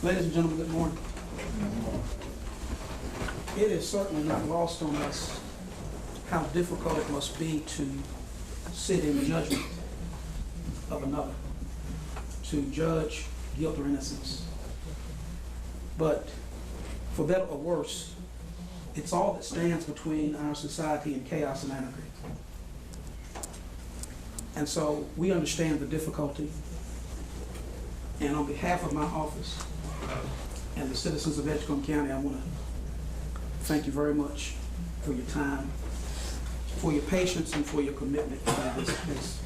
Ladies and gentlemen, good morning. It is certainly not lost on us how difficult it must be to sit in the judgment of another, to judge guilt or innocence. But for better or worse, it's all that stands between our society and chaos and anarchy. And so we understand the difficulty. And on behalf of my office and the citizens of Edgecombe County, I want to thank you very much for your time, for your patience, and for your commitment to this case.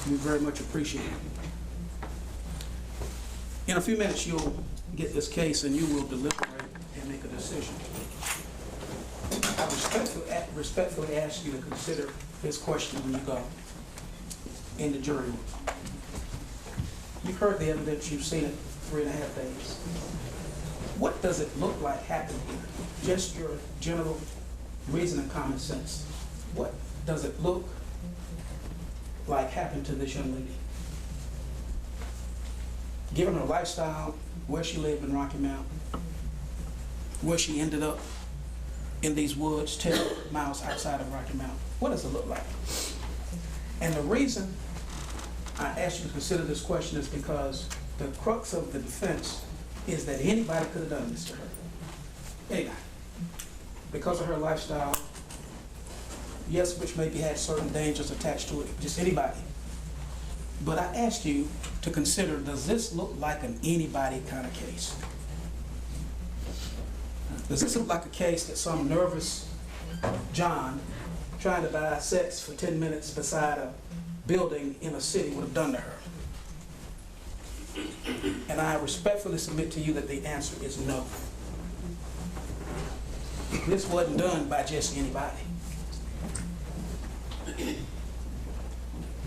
We very much appreciate it. In a few minutes, you'll get this case and you will deliberate and make a decision. I respectfully ask you to consider this question when you go in the jury room. You've heard the evidence, you've seen it 3.5 days. What does it look like happened here? Just your general reason and common sense. What does it look like happened to this young lady? Given her lifestyle, where she lived in Rocky Mount, where she ended up in these woods 10 miles outside of Rocky Mount, what does it look like? And the reason I ask you to consider this question is because the crux of the defense is that anybody could have done this to her. Anybody. Because of her lifestyle, yes, which maybe had certain dangers attached to it, just anybody. But I ask you to consider, does this look like an anybody kind of case? Does this look like a case that some nervous John trying to buy sex for 10 minutes beside a building in a city would have done to her? And I respectfully submit to you that the answer is no. This wasn't done by just anybody.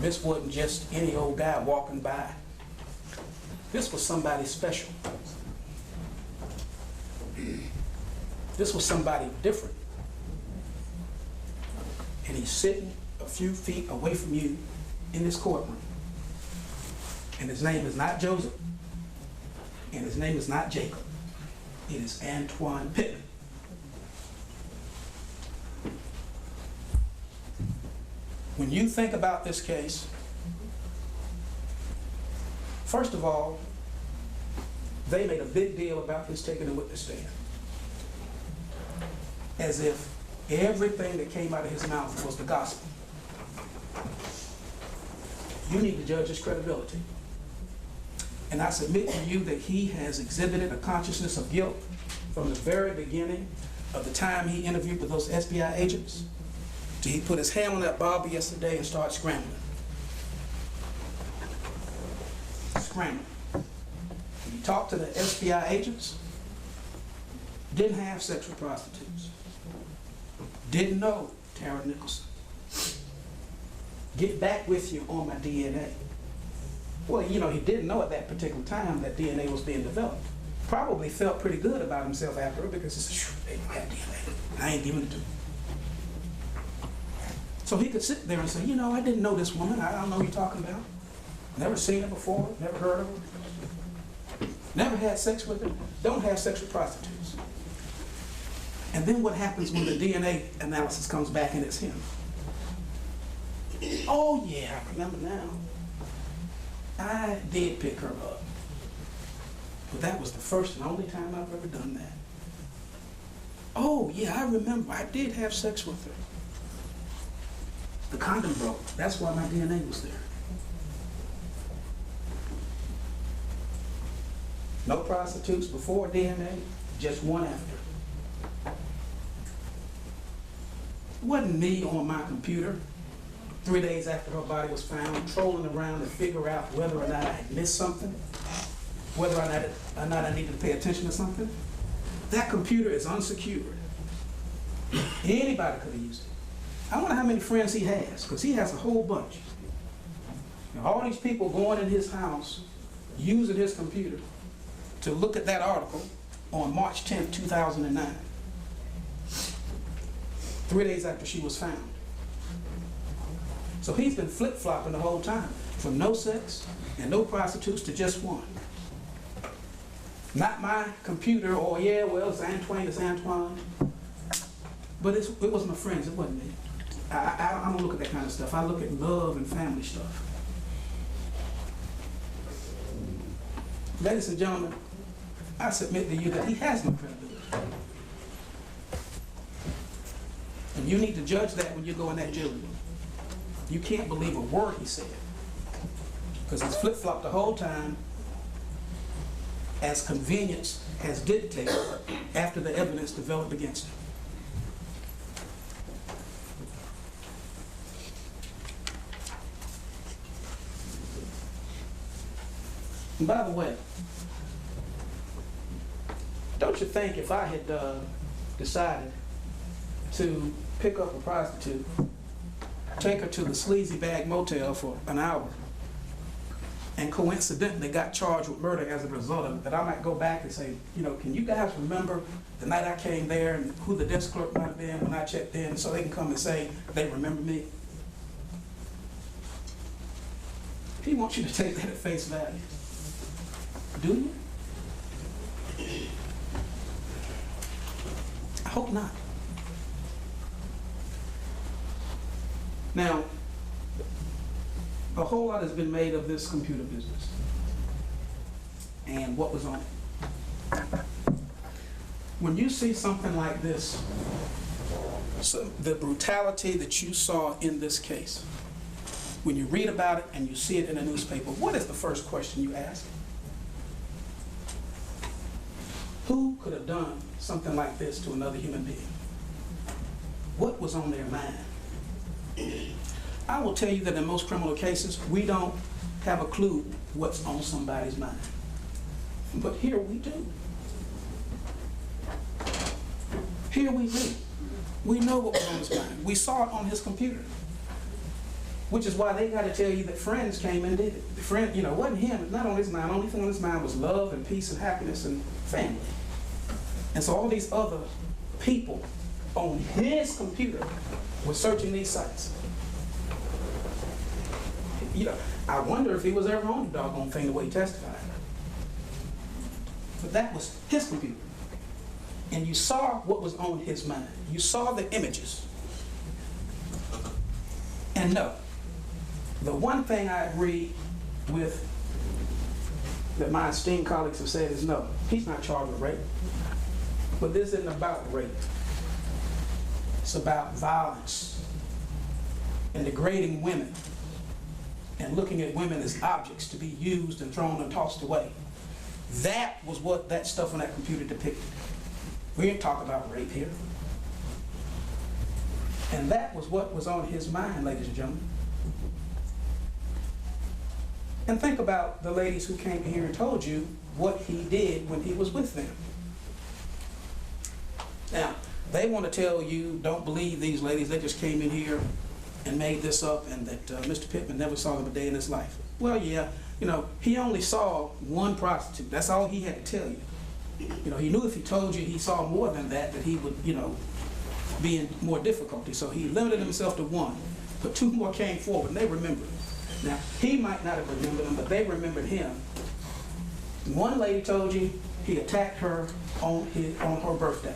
This wasn't just any old guy walking by. This was somebody special. This was somebody different. And he's sitting a few feet away from you in this courtroom. And his name is not Joseph. And his name is not Jacob. It is Antoine Pittman. When you think about this case, first of all, they made a big deal about his taking the witness stand. As if everything that came out of his mouth was the gospel. You need to judge his credibility. And I submit to you that he has exhibited a consciousness of guilt from the very beginning of the time he interviewed with those FBI agents till he put his hand on that Bobby yesterday and started scrambling. Scrambling. When he talked to the FBI agents, didn't have sex with prostitutes. Didn't know Tara Nicholson. Get back with you on my DNA. Well, you know, he didn't know at that particular time that DNA was being developed. Probably felt pretty good about himself after it because he said, they don't have DNA. I ain't giving it to them. So he could sit there and say, you know, I didn't know this woman. I don't know who you're talking about. Never seen her before. Never heard of her. Never had sex with her. Don't have sex with prostitutes. And then what happens when the DNA analysis comes back and it's him? Oh yeah, I remember now. I did pick her up. But that was the first and only time I've ever done that. Oh yeah, I remember. I did have sex with her. The condom broke. That's why my DNA was there. No prostitutes before DNA, just one after. It wasn't me on my computer 3 days after her body was found, trolling around to figure out whether or not I had missed something, whether or not I needed to pay attention to something. That computer is unsecured. Anybody could have used it. I wonder how many friends he has, because he has a whole bunch. Now, all these people going in his house, using his computer to look at that article on March 10th, 2009, 3 days after she was found. So he's been flip-flopping the whole time, from no sex and no prostitutes to just one. Not my computer, or yeah, well, it's Antoine, it's Antoine. But it was my friends, it wasn't me. I don't look at that kind of stuff. I look at love and family stuff. Ladies and gentlemen, I submit to you that he has no credibility. And you need to judge that when you go in that jury room. You can't believe a word he said, because he's flip-flopped the whole time as convenience has dictated after the evidence developed against him. And by the way, don't you think if I had decided to pick up a prostitute, take her to the Sleazy Bag Motel for an hour, and coincidentally got charged with murder as a result of it, that I might go back and say, you know, can you guys remember the night I came there and who the desk clerk might have been when I checked in, so they can come and say they remember me? He wants you to take that at face value. Do you? I hope not. Now, a whole lot has been made of this computer business and what was on it. When you see something like this, so the brutality that you saw in this case, when you read about it and you see it in a newspaper, what is the first question you ask? Who could have done something like this to another human being? What was on their mind? I will tell you that in most criminal cases, we don't have a clue what's on somebody's mind. But here we do. Here we do. We know what was on his mind. We saw it on his computer. Which is why they got to tell you that friends came and did it. The friend, you know, it wasn't him, it's not on his mind. The only thing on his mind was love and peace and happiness and family. And so all these other people on his computer were searching these sites. You know, I wonder if he was ever on the doggone thing the way he testified. But that was his computer. And you saw what was on his mind. You saw the images. And no, the one thing I agree with that my esteemed colleagues have said is no, he's not charged with rape. But this isn't about rape. It's about violence and degrading women and looking at women as objects to be used and thrown and tossed away. That was what that stuff on that computer depicted. We didn't talk about rape here. And that was what was on his mind, ladies and gentlemen. And think about the ladies who came here and told you what he did when he was with them. Now, they want to tell you, don't believe these ladies, they just came in here and made this up, and that Mr. Pittman never saw them a day in his life. Well, yeah, you know, he only saw one prostitute. That's all he had to tell you. You know, he knew if he told you he saw more than that he would, you know, be in more difficulty. So he limited himself to one. But two more came forward, and they remembered. Now, he might not have remembered them, but they remembered him. One lady told you he attacked her on her birthday.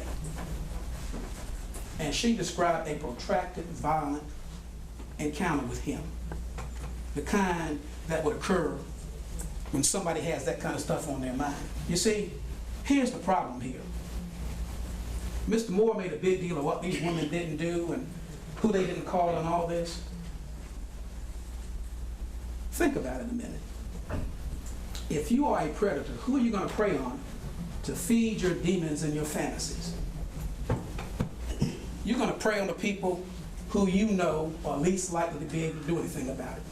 And she described a protracted, violent encounter with him. The kind that would occur when somebody has that kind of stuff on their mind. You see, here's the problem here. Mr. Moore made a big deal of what these women didn't do and who they didn't call and all this. Think about it a minute. If you are a predator, who are you going to prey on to feed your demons and your fantasies? You're going to prey on the people who you know are least likely to be able to do anything about it.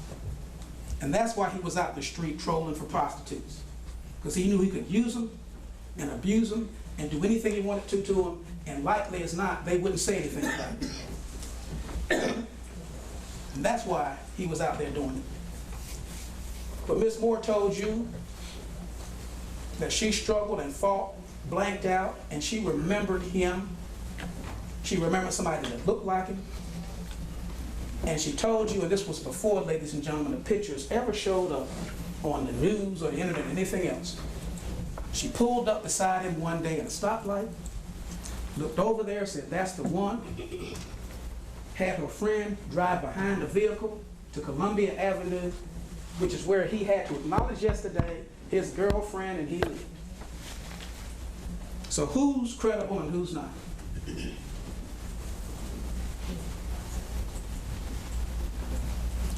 And that's why he was out in the street trolling for prostitutes. Because he knew he could use them and abuse them and do anything he wanted to them, and likely as not, they wouldn't say anything about it. And that's why he was out there doing it. But Miss Moore told you that she struggled and fought, blanked out, and she remembered him. She remembered somebody that looked like him. And she told you, and this was before, ladies and gentlemen, the pictures ever showed up on the news or the internet or anything else, She pulled up beside him one day at a stoplight, looked over there, said, "That's the one." Had her friend drive behind the vehicle to Columbia Avenue, which is where he had to acknowledge yesterday his girlfriend and he lived. So who's credible and who's not?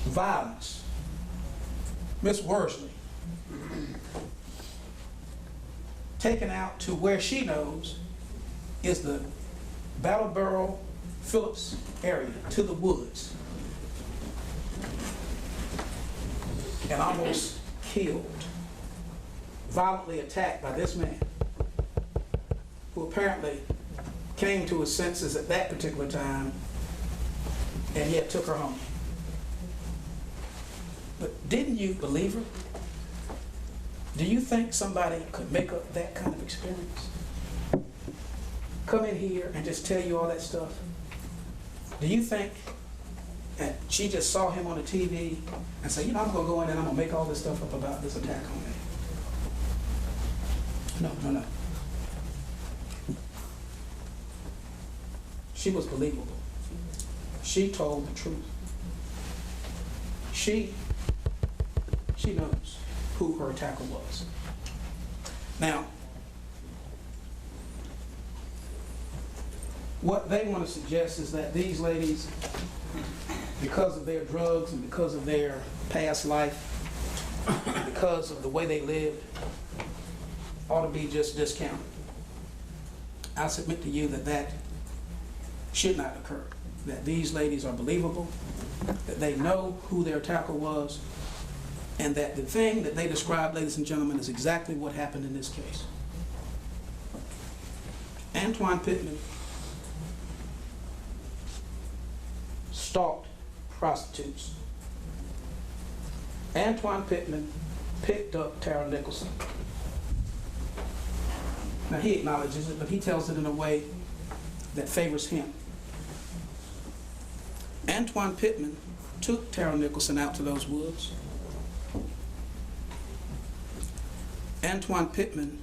Violence. Miss Worsley, taken out to where she knows is the Brattleboro Phillips area, to the woods, and almost killed, violently attacked by this man, who apparently came to his senses at that particular time and yet took her home. But didn't you believe her? Do you think somebody could make up that kind of experience? Come in here and just tell you all that stuff? Do you think that she just saw him on the TV and said, I'm going to go in and I'm going to make all this stuff up about this attack on me? No. She was believable. She told the truth. She knows who her attacker was. Now, what they want to suggest is that these ladies, because of their drugs and because of their past life, because of the way they lived, ought to be just discounted. I submit to you that that should not occur, that these ladies are believable, that they know who their attacker was, and that the thing that they described, ladies and gentlemen, is exactly what happened in this case. Antoine Pittman stalked prostitutes. Antoine Pittman picked up Tara Nicholson. Now he acknowledges it, but he tells it in a way that favors him. Antoine Pittman took Tara Nicholson out to those woods. Antoine Pittman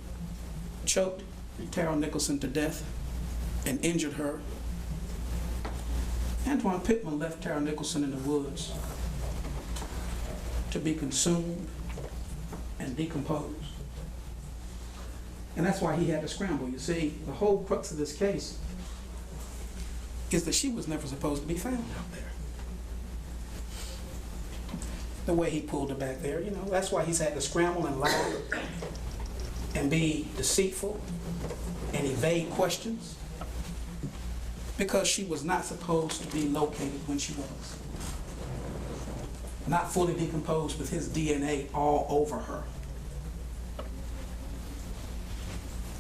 choked Tara Nicholson to death and injured her. Antoine Pittman left Tara Nicholson in the woods to be consumed and decomposed. And that's why he had to scramble. You see, the whole crux of this case is that she was never supposed to be found out there. The way he pulled her back there, that's why he's had to scramble and lie and be deceitful and evade questions, because she was not supposed to be located when she was. Not fully decomposed with his DNA all over her.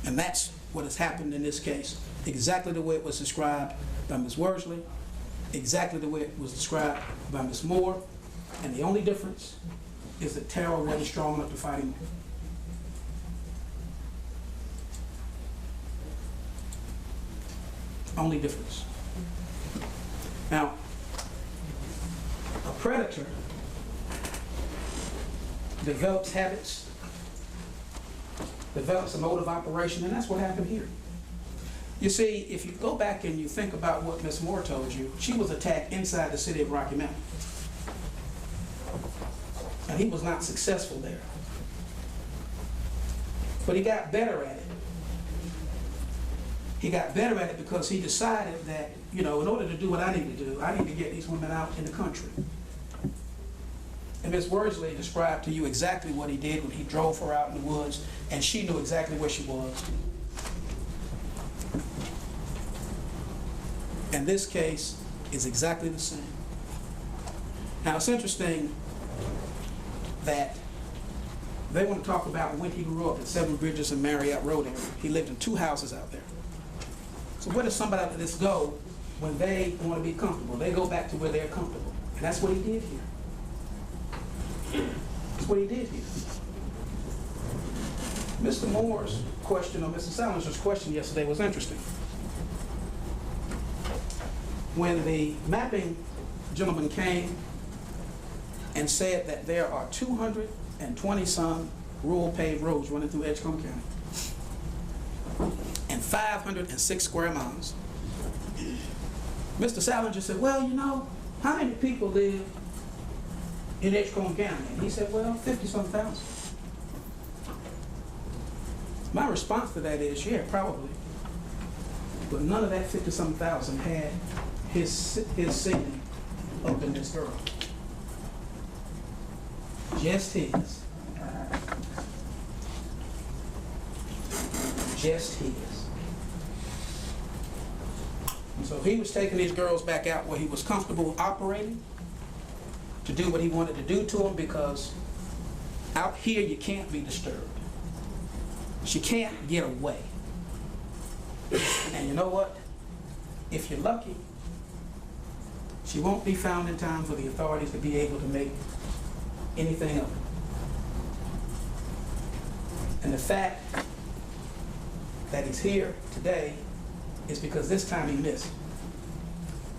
And that's what has happened in this case. Exactly the way it was described by Ms. Worsley, exactly the way it was described by Ms. Moore, and the only difference is that Tara wasn't strong enough to fight him. Only difference. Now, a predator develops habits, develops a mode of operation, and that's what happened here. You see, if you go back and you think about what Ms. Moore told you, she was attacked inside the city of Rocky Mount. And he was not successful there. But he got better at it. He got better at it because he decided that, in order to do what I need to do, I need to get these women out in the country. And Ms. Worsley described to you exactly what he did when he drove her out in the woods, and she knew exactly where she was. And this case is exactly the same. Now, it's interesting that they want to talk about when he grew up at Seven Bridges and Marriott Road area. He lived in 2 houses out there. So where does somebody like this go when they want to be comfortable? They go back to where they're comfortable. And that's what he did here. That's what he did here. Mr. Moore's question, or Mr. Salinger's question yesterday was interesting. When the mapping gentleman came and said that there are 220 some rural paved roads running through Edgecombe County. And 506 square miles. Mr. Salinger said, well, you know, how many people live in Edgecombe County? And he said, well, 50-some thousand. My response to that is, yeah, probably. But none of that 50-some thousand had his signet up in this girl. Just his. Just his. And so he was taking these girls back out where he was comfortable operating to do what he wanted to do to them, because out here you can't be disturbed. She can't get away. And you know what? If you're lucky, she won't be found in time for the authorities to be able to make anything of it. And the fact that he's here today is because this time he missed.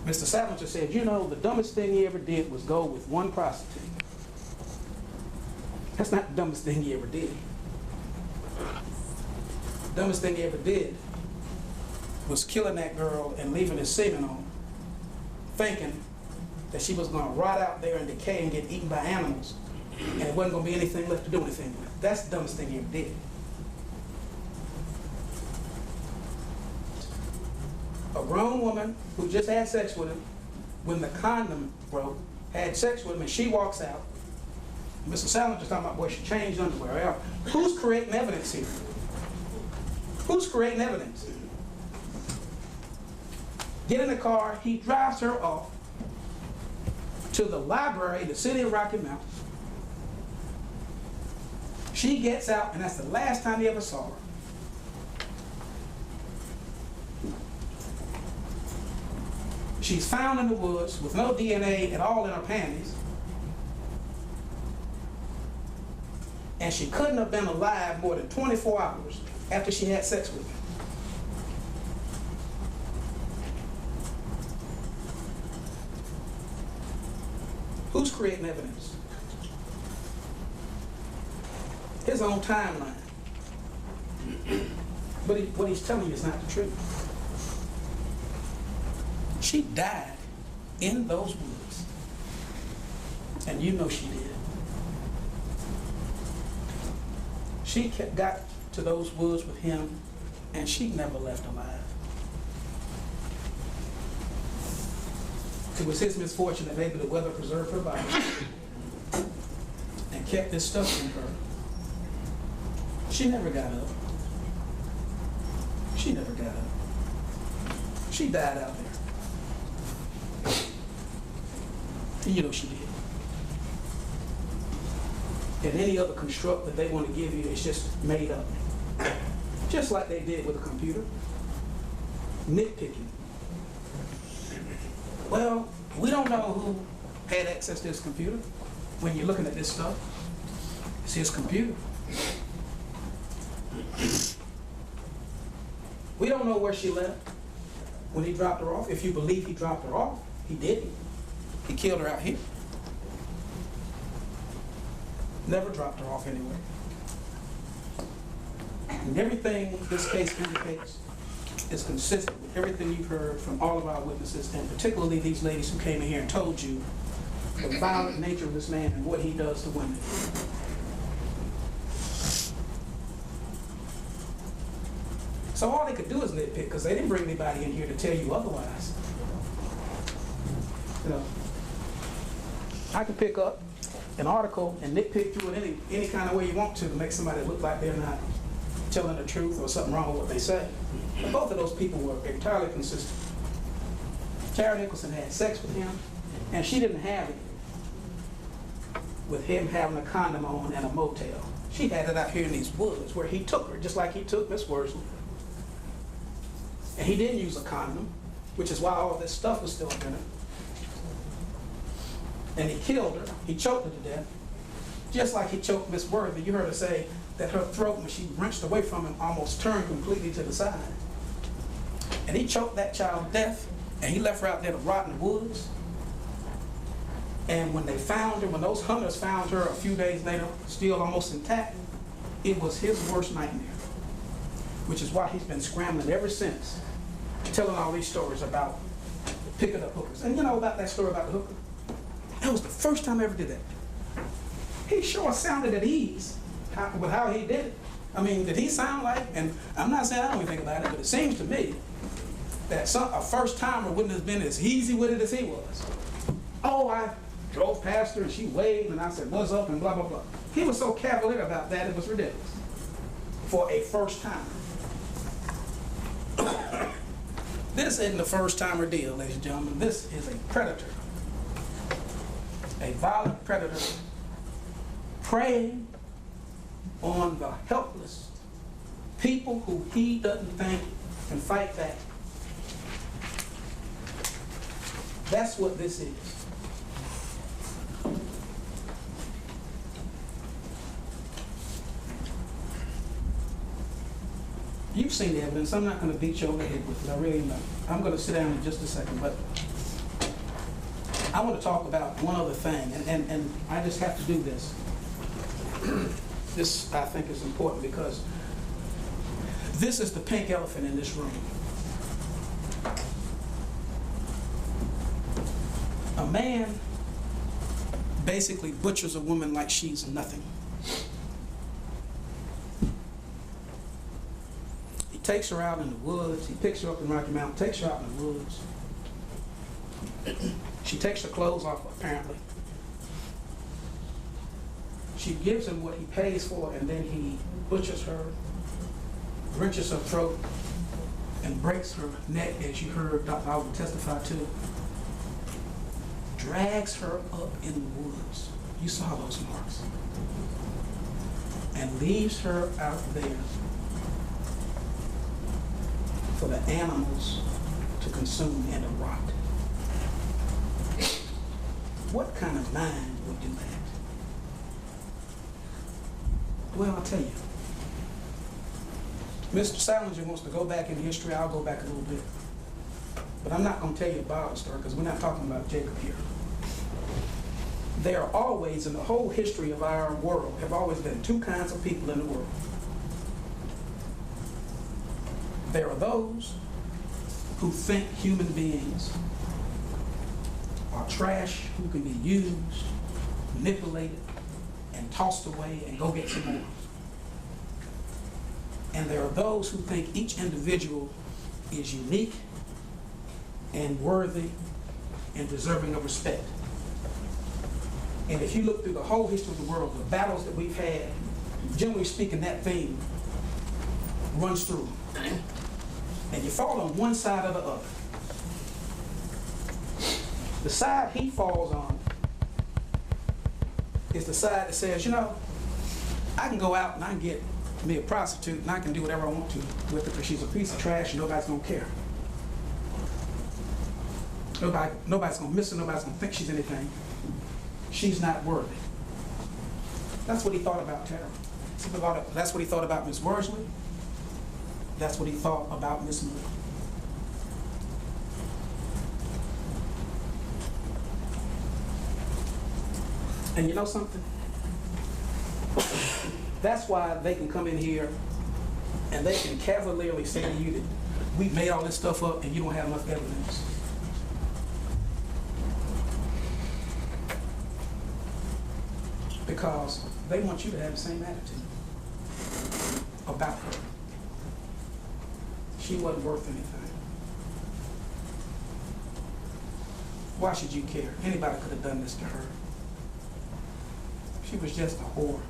Mr. Salinger said, you know, the dumbest thing he ever did was go with one prostitute. That's not the dumbest thing he ever did. The dumbest thing he ever did was killing that girl and leaving his semen on, thinking that she was going to rot out there and decay and get eaten by animals, and it wasn't going to be anything left to do anything with. That's the dumbest thing he ever did. A grown woman who just had sex with him, when the condom broke, had sex with him, and she walks out. Mr. Salinger's talking about, boy, she changed underwear. Who's creating evidence here? Who's creating evidence? Get in the car, he drives her off to the library in the city of Rocky Mount. She gets out, and that's the last time he ever saw her. She's found in the woods with no DNA at all in her panties. And she couldn't have been alive more than 24 hours after she had sex with him. Who's creating evidence? His own timeline. But what he's telling you is not the truth. She died in those woods. And you know she did. She got to those woods with him, and she never left alive. It was his misfortune that maybe the weather preserved her body and kept this stuff in her. She never got up. She never got up. She died out there. And you know she did. And any other construct that they want to give you is just made up. Just like they did with a computer. Nitpicking. Well, we don't know who had access to this computer. When you're looking at this stuff, it's his computer. We don't know where she left when he dropped her off. If you believe he dropped her off, he didn't. He killed her out here. Never dropped her off anywhere. And everything this case indicates is consistent with everything you've heard from all of our witnesses, and particularly these ladies who came in here and told you the violent nature of this man and what he does to women. So all they could do is nitpick, because they didn't bring anybody in here to tell you otherwise. You know, I can pick up an article and nitpick through it any kind of way you want to make somebody look like they're not telling the truth or something wrong with what they say. But both of those people were entirely consistent. Tara Nicholson had sex with him, and she didn't have it with him having a condom on and a motel. She had it out here in these woods where he took her, just like he took Miss Worsley. And he didn't use a condom, which is why all this stuff was still in her. And he killed her. He choked her to death, just like he choked Miss Worthy. You heard her say that her throat, when she wrenched away from him, almost turned completely to the side. And he choked that child to death, and he left her out there to rot in the woods. And when they found her, when those hunters found her a few days later, still almost intact, It was his worst nightmare, which is why he's been scrambling ever since, telling all these stories about picking up hookers. And you know about that story about the hooker? That was the first time I ever did that. He sure sounded at ease with how he did it. I mean, did he sound like, and I'm not saying I don't even think about it, but it seems to me that a first timer wouldn't have been as easy with it as he was. Oh, I drove past her and she waved and I said, what's up, and blah, blah, blah. He was so cavalier about that, it was ridiculous for a first timer. This isn't the first timer deal, ladies and gentlemen. This is a predator, a violent predator preying on the helpless people who he doesn't think can fight back. That's what this is. You've seen the evidence. I'm not going to beat you over the head with it. I really know. I'm going to sit down in just a second, but I want to talk about one other thing, and I just have to do this. This, I think, is important because this is the pink elephant in this room. A man basically butchers a woman like she's nothing. He takes her out in the woods. He picks her up in Rocky Mountain, takes her out in the woods. She takes her clothes off, apparently. She gives him what he pays for, and then he butchers her, wrenches her throat, and breaks her neck, as you heard Dr. Oliver testify to. Drags her up in the woods. You saw those marks. And leaves her out there for the animals to consume and to rot. What kind of mind would do that? Well, I'll tell you. Mr. Salinger wants to go back in history. I'll go back a little bit. But I'm not going to tell you a Bible story because we're not talking about Jacob here. There are always, in the whole history of our world, have always been two kinds of people in the world. There are those who think human beings are trash, who can be used, manipulated, and tossed away and go get some more. And there are those who think each individual is unique and worthy and deserving of respect. And if you look through the whole history of the world, the battles that we've had, generally speaking, that theme runs through. And you fall on one side or the other. The side he falls on is the side that says, you know, I can go out and I can get me a prostitute and I can do whatever I want to with her because she's a piece of trash and nobody's going to care. Nobody's going to miss her, nobody's going to think she's anything. She's not worthy. That's what he thought about Tara. That's what he thought about Miss Worsley. That's what he thought about Miss Miller. And you know something? That's why they can come in here and they can cavalierly say to you that we made all this stuff up and you don't have enough evidence. Because they want you to have the same attitude about her. She wasn't worth anything. Why should you care? Anybody could have done this to her. She was just a whore.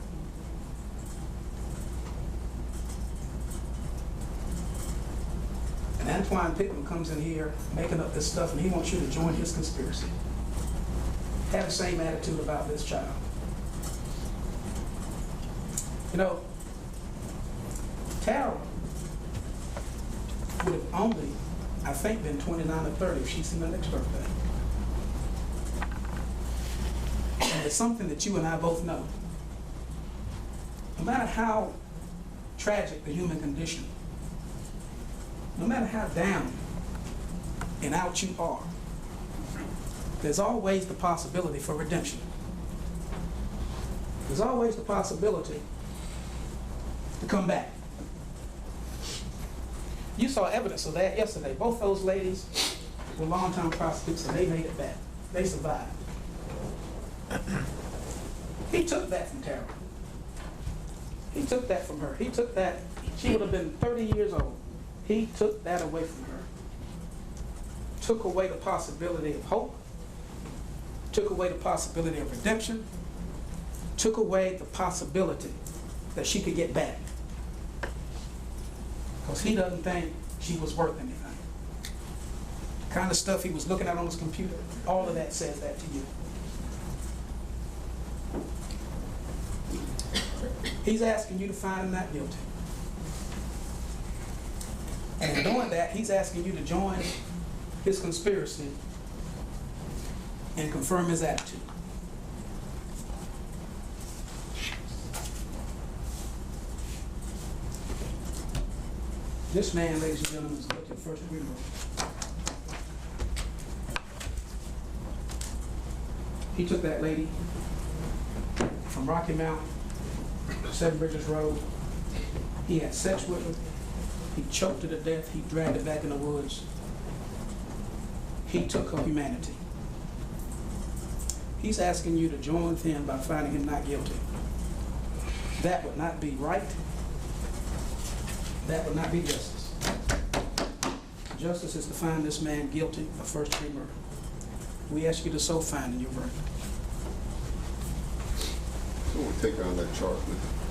And Antoine Pickman comes in here making up this stuff and he wants you to join his conspiracy. Have the same attitude about this child. You know, Tara would have only, I think, been 29 or 30 if she's seen her next birthday. And it's something that you and I both know. No matter how tragic the human condition, no matter how down and out you are, there's always the possibility for redemption. There's always the possibility to come back. You saw evidence of that yesterday. Both those ladies were long-time prostitutes and they made it back. They survived. He took that from Tara. He took that from her. He took that. She would have been 30 years old. He took that away from her. Took away the possibility of hope. Took away the possibility of redemption. Took away the possibility that she could get back. Because he doesn't think she was worth anything. The kind of stuff he was looking at on his computer, all of that says that to you. He's asking you to find him not guilty. And in doing that, he's asking you to join his conspiracy and confirm his attitude. This man, ladies and gentlemen, is guilty of first-degree murder. He took that lady from Rocky Mount, Seven Bridges Road. He had sex with her. He choked her to death. He dragged her back in the woods. He took her humanity. He's asking you to join with him by finding him not guilty. That would not be right. That would not be justice. Justice is to find this man guilty of first-degree murder. We ask you to so find in your verdict. So we'll take on that charge with